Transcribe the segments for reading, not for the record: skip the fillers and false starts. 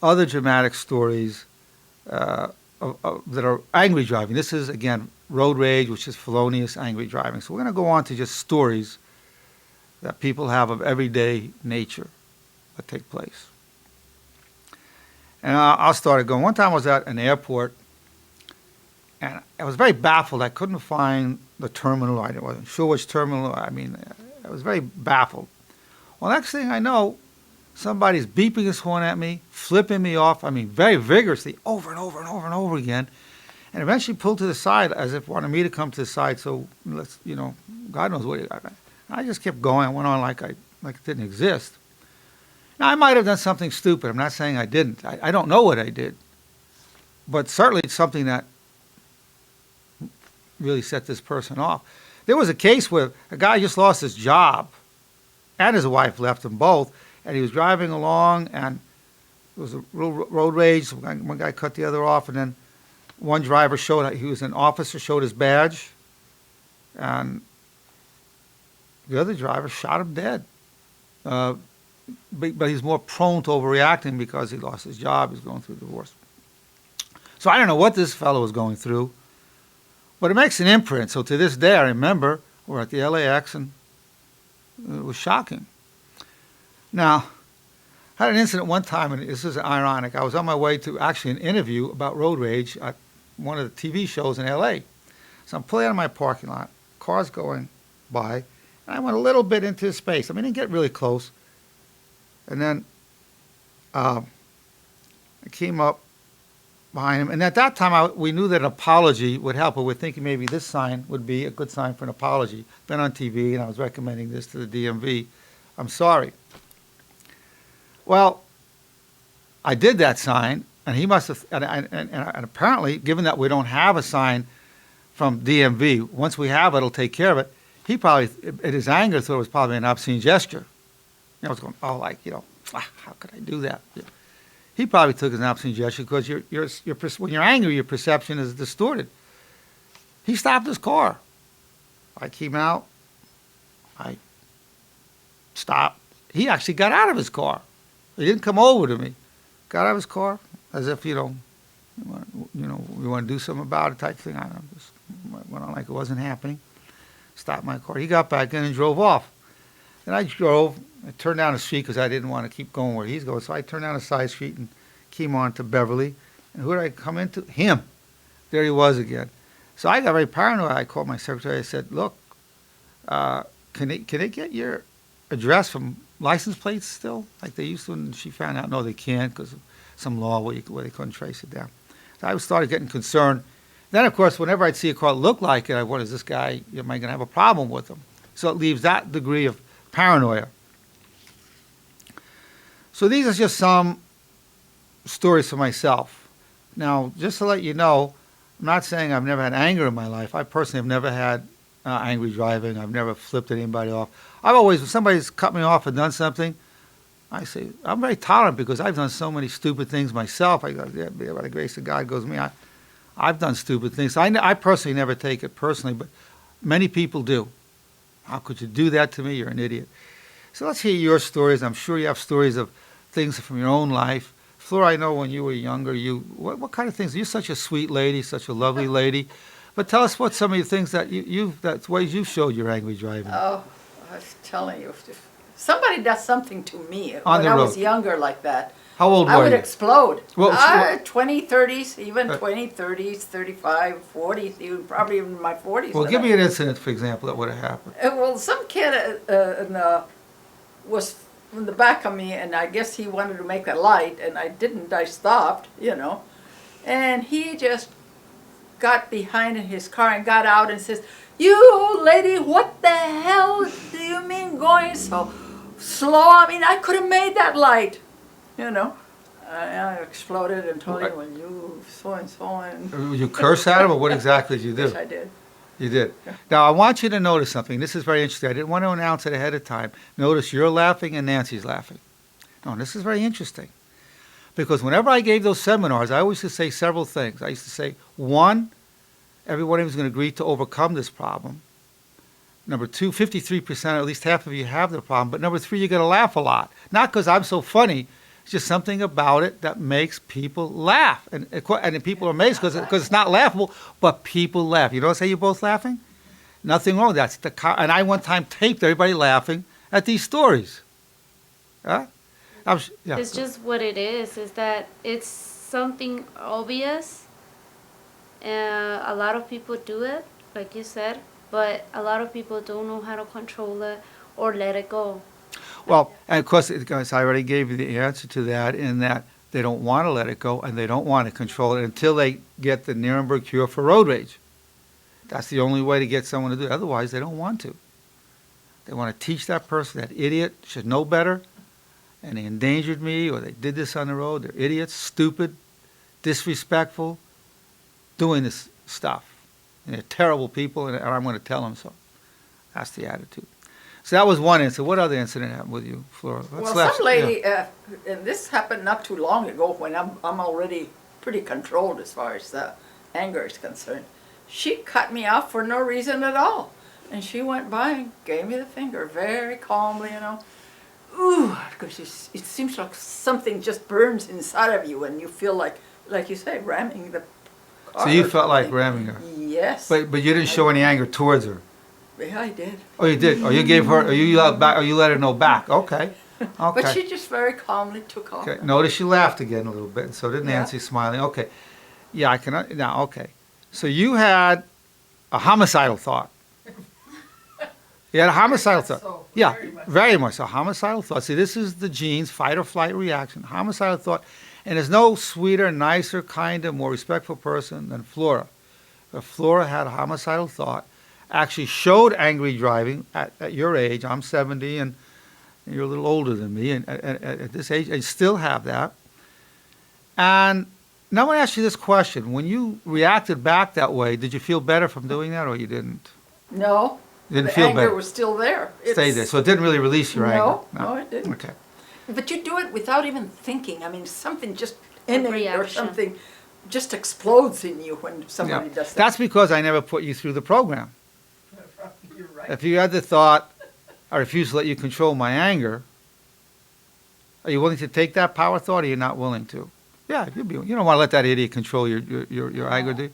other dramatic stories that are angry driving. This is, again, road rage, which is felonious angry driving. So we're going to go on to just stories that people have of everyday nature that take place. And I'll start it going. One time I was at an airport, and I was very baffled. I couldn't find the terminal. I wasn't sure which terminal. I mean, I was very baffled. Well, next thing I know, somebody's beeping his horn at me, flipping me off, I mean, very vigorously, over and over and over and over again, and eventually pulled to the side as if wanted me to come to the side, so let's, God knows what. I just kept going. I went on like it didn't exist. Now, I might have done something stupid. I'm not saying I didn't. I don't know what I did. But certainly it's something that really set this person off. There was a case where a guy just lost his job, and his wife left them both, and he was driving along, and it was a road rage. One guy cut the other off, and then one driver he was an officer, showed his badge, and the other driver shot him dead. But he's more prone to overreacting because he lost his job. He's going through a divorce. So I don't know what this fellow was going through, but it makes an imprint. So to this day, I remember we're at the LAX, and it was shocking. Now, I had an incident one time, and this is ironic. I was on my way to actually an interview about road rage at one of the TV shows in LA. So I'm pulling out of my parking lot, cars going by, and I went a little bit into his space. I mean, I didn't get really close. And then I came up behind him. And at that time, we knew that an apology would help. But we're thinking maybe this sign would be a good sign for an apology. Been on TV, and I was recommending this to the DMV. I'm sorry. Well, I did that sign, and he must have, and apparently, given that we don't have a sign from DMV, once we have it, it'll take care of it. He probably, in his anger, thought it was probably an obscene gesture. I was going, how could I do that? He probably took it as an obscene gesture because when you're angry, your perception is distorted. He stopped his car. I came out. I stopped. He actually got out of his car. He didn't come over to me. Got out of his car as if, we want to do something about it type thing. I just went on like it wasn't happening. Stopped my car. He got back in and drove off. Then I drove. I turned down the street because I didn't want to keep going where he's going. So I turned down a side street and came on to Beverly. And who did I come into? Him. There he was again. So I got very paranoid. I called my secretary. I said, look, can they get your address from license plates still? Like they used to, and she found out, no, they can't because of some law where they couldn't trace it down. So I started getting concerned. Then, of course, whenever I'd see a car that looked like it, what is this guy, am I going to have a problem with him? So it leaves that degree of paranoia. So these are just some stories for myself. Now, just to let you know, I'm not saying I've never had anger in my life. I personally have never had angry driving. I've never flipped anybody off. I've always, when somebody's cut me off and done something, I say, I'm very tolerant because I've done so many stupid things myself. By the grace of God goes me, I've done stupid things. So I personally never take it personally, but many people do. How could you do that to me? You're an idiot. So let's hear your stories. I'm sure you have stories of things from your own life. Flora, I know when you were younger, what kind of things? You're such a sweet lady, such a lovely lady. But tell us what some of the things that that's ways you showed your angry driving. Oh, I was telling you, if somebody does something to me On when the I road. was younger like that, How old I were would you? explode. Well, 20, 30s, even 20, 30s, 35, 40s, even probably even my 40s. Well, give me an incident, for example, that would have happened. Well, some kid was in the back of me, and I guess he wanted to make a light, and I didn't. I stopped, and he just got behind in his car and got out and says, "You lady, what the hell do you mean going so slow? I mean, I could have made that light, I exploded and told him, well, you so and so and. You curse at him, or what exactly did you do? Yes, I did. You did. Now, I want you to notice something. This is very interesting. I didn't want to announce it ahead of time. Notice you're laughing and Nancy's laughing. No, this is very interesting. Because whenever I gave those seminars, I always used to say several things. I used to say, one, everybody was going to agree to overcome this problem. Number two, 53%, or at least half of you have the problem. But number three, you're going to laugh a lot. Not because I'm so funny, It's just something about it that makes people laugh. And people are amazed because it's not laughable, but people laugh. You notice how you're both laughing? Nothing wrong with that. And I one time taped everybody laughing at these stories. Huh? Yeah. It's just what it is that it's something obvious. A lot of people do it, like you said, but a lot of people don't know how to control it or let it go. Well, and of course, I already gave you the answer to that in that they don't want to let it go and they don't want to control it until they get the Nerenberg cure for road rage. That's the only way to get someone to do it. Otherwise, they don't want to. They want to teach that person, that idiot should know better, and they endangered me, or they did this on the road. They're idiots, stupid, disrespectful, doing this stuff. And they're terrible people, and I'm going to tell them so. That's the attitude. So that was one incident. What other incident happened with you, Flora? Some lady, and this happened not too long ago when I'm already pretty controlled as far as anger is concerned. She cut me off for no reason at all. And she went by and gave me the finger very calmly, Ooh, because it seems like something just burns inside of you and you feel like you say, ramming the car. So you felt like ramming her? Yes. But you didn't show any anger towards her? Yeah, I did. Oh, you did? Oh, you gave her, or you yelled back, or you let her know back? Okay. Okay. But she just very calmly took off. Okay. Notice she laughed again a little bit, and so did Nancy, Yeah. smiling. Okay. Yeah, I can. Now, okay. So you had a homicidal thought. You had a homicidal thought. So, Yeah, very much a homicidal thought. See, this is the genes, fight or flight reaction, homicidal thought. And there's no sweeter, nicer, kinder, more respectful person than Flora. If Flora had a homicidal thought, actually showed angry driving at your age. I'm 70 and you're a little older than me, and at this age, and still have that. And now I want to ask you this question. When you reacted back that way, did you feel better from doing that, or you didn't? No. You didn't the feel anger better? was still there. Stay there. So it didn't really release your anger? No, it didn't. Okay. But you do it without even thinking. I mean, something just innate or reaction. something just explodes in you when somebody Yeah. does that. That's because I never put you through the program. You're right. If you had the thought, I refuse to let you control my anger, are you willing to take that power thought, or you're not willing to? Yeah, you don't want to let that idiot control your anger, do you?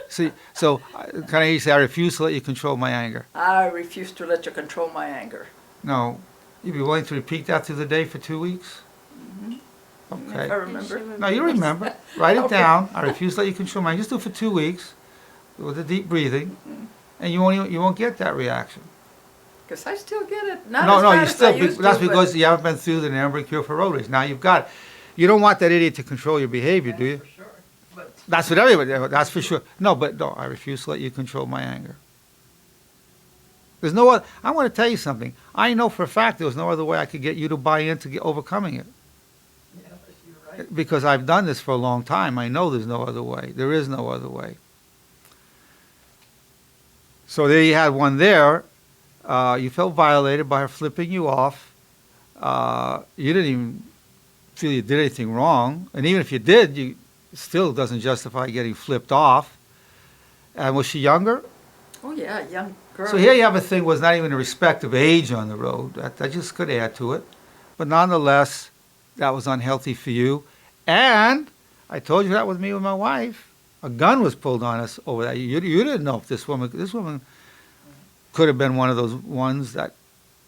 See, so can I hear you say, I refuse to let you control my anger? I refuse to let you control my anger. No. You'd be willing to repeat that through the day for 2 weeks? I Okay. remember. No, you remember. Write it Okay. down. I refuse to let you control my anger. Just do it for 2 weeks with the deep breathing, and you won't get that reaction. Because I still get it. Not No, as no, bad you as still. I used That's to, because but- you haven't been through the Nerenberg cure for road rage. Now you've got it. You don't want that idiot to control your behavior, do you? For sure. But That's what everybody. That's for sure. No, but no. I refuse to let you control my anger. There's no other. I want to tell you something. I know for a fact there was no other way I could get you to buy into overcoming it. yeah, you're right. Because I've done this for a long time. I know there's no other way. There is no other way. So there you had one there. You felt violated by her flipping you off. You didn't even feel you did anything wrong. And even if you did, it still doesn't justify getting flipped off. And was she younger? Oh yeah, young girl. So here you have a thing was not even the respect of age on the road. That just could add to it. But nonetheless, that was unhealthy for you. And I told you that with me with my wife. A gun was pulled on us over that. You didn't know if this woman could have been one of those ones that,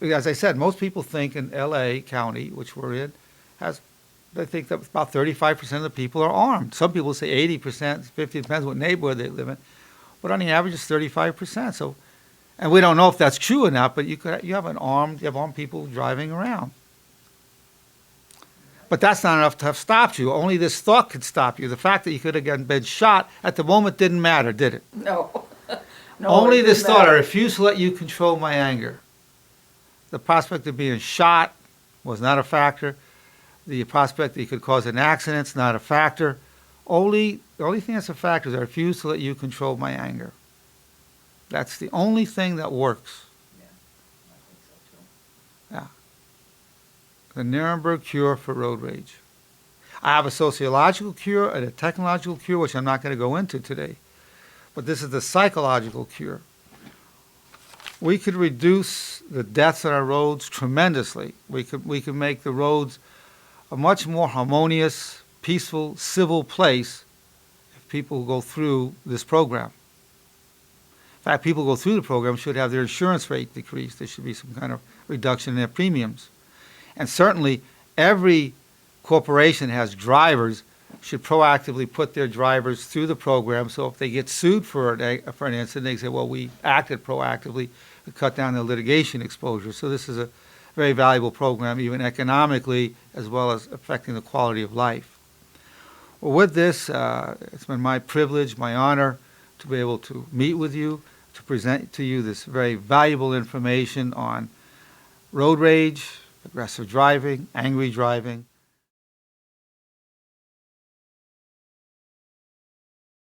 as I said, most people think in L.A. County, which we're in, they think that about 35% of the people are armed. Some people say 80%, 50%, depends what neighborhood they live in. But on the average, it's 35%. So, and we don't know if that's true or not, but you have armed people driving around. But that's not enough to have stopped you. Only this thought could stop you. The fact that you could have been shot at the moment didn't matter, did it? No. No, Only it this didn't thought, I matter. refuse to let you control my anger. The prospect of being shot was not a factor. The prospect that you could cause an accident is not a factor. The only thing that's a factor is I refuse to let you control my anger. That's the only thing that works. Yeah, I think so too. The Nerenberg cure for road rage. I have a sociological cure and a technological cure, which I'm not going to go into today. But this is the psychological cure. We could reduce the deaths on our roads tremendously. We could make the roads a much more harmonious, peaceful, civil place if people go through this program. In fact, people who go through the program should have their insurance rate decreased. There should be some kind of reduction in their premiums. And certainly, every corporation that has drivers should proactively put their drivers through the program, so if they get sued for an incident, they say, well, we acted proactively to cut down the litigation exposure. So this is a very valuable program, even economically, as well as affecting the quality of life. Well, with this, it's been my privilege, my honor, to be able to meet with you, to present to you this very valuable information on road rage, aggressive driving, angry driving,